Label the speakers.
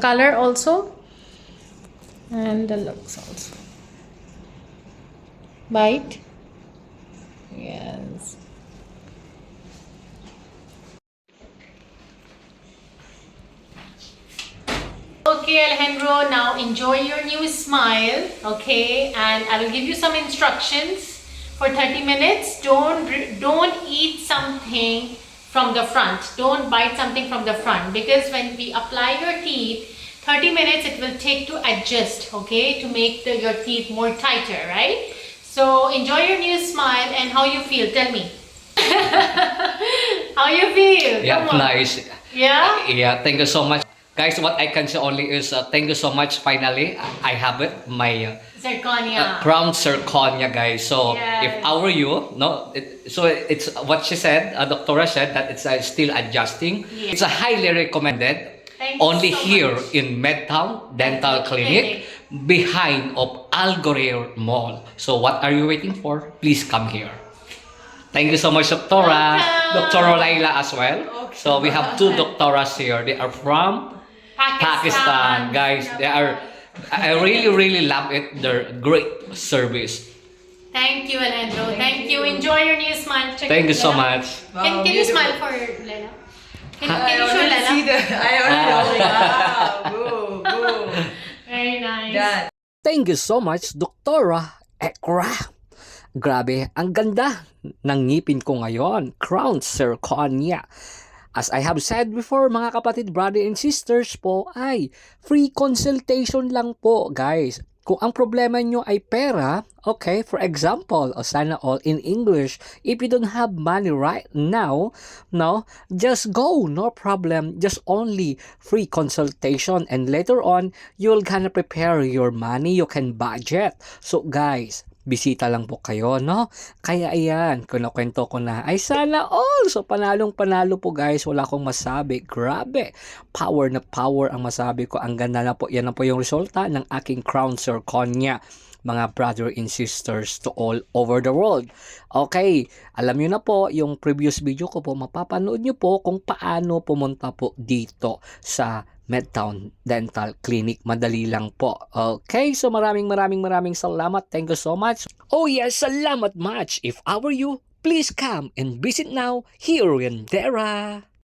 Speaker 1: Color also. And the looks also. Bite. Yes. Okay, Alejandro, now enjoy your new smile, okay? And I will give you some instructions for 30 minutes. Don't eat something from the front. Don't bite something from the front, because when we apply your teeth, 30 minutes it will take to adjust, okay? To make your teeth more tighter, right? So enjoy your new smile. And how you feel? Tell me. How you feel?
Speaker 2: Yeah,
Speaker 1: Come on.
Speaker 2: nice.
Speaker 1: Yeah?
Speaker 2: Yeah, thank you so much. Guys, what I can say only is thank you so much. Finally, I have it. My
Speaker 1: Zirconia.
Speaker 2: crown zirconia, guys. So
Speaker 1: Yes.
Speaker 2: if I were you, no, so it's what she said, Doctora said that it's still adjusting.
Speaker 1: Yes.
Speaker 2: It's a highly recommended.
Speaker 1: Thank you
Speaker 2: Only
Speaker 1: so
Speaker 2: here
Speaker 1: much.
Speaker 2: in Medtown Dental Clinic,
Speaker 1: Clinic.
Speaker 2: behind of Algorair Mall. So what are you waiting for? Please come here. Thank you so much, Doctora.
Speaker 1: Welcome.
Speaker 2: Dr. Laila as well.
Speaker 1: Okay.
Speaker 2: So we have two doctoras here. They are from Pakistan. Guys, they are, I really love it. They're great service.
Speaker 1: Thank you, Alejandro. Thank you. Enjoy your new smile. Check
Speaker 2: Thank
Speaker 1: it,
Speaker 2: you so
Speaker 1: Lela.
Speaker 2: much.
Speaker 1: Can you smile for Lela? Can you show Lela?
Speaker 3: I already know. Wow. Go, go.
Speaker 1: Very nice.
Speaker 3: Done.
Speaker 2: Thank you so much, Doktora Ekra. Grabe, ang ganda ng ngipin ko ngayon. Crown zirconia. As I have said before, mga kapatid, brother and sisters po, ay free consultation lang po, guys. Kung ang problema nyo ay pera, okay, for example, o sana all in English, if you don't have money right now, no, just go, no problem, just only free consultation, and later on, you'll gonna prepare your money, you can budget. So guys, bisita lang po kayo, no? Kaya ayan, kinukwento ko na, ay sana all! So panalong panalo po guys, wala akong masabi. Grabe, power na power ang masabi ko. Ang ganda na po, yan na po yung resulta ng aking crown zirconia, mga brother and sisters to all over the world. Okay, alam nyo na po, yung previous video ko po, mapapanood nyo po kung paano pumunta po dito sa Medtown Dental Clinic. Madali lang po. Okay, so maraming salamat. Thank you so much. Oh yes, salamat much. If I were you, please come and visit now here in Dera.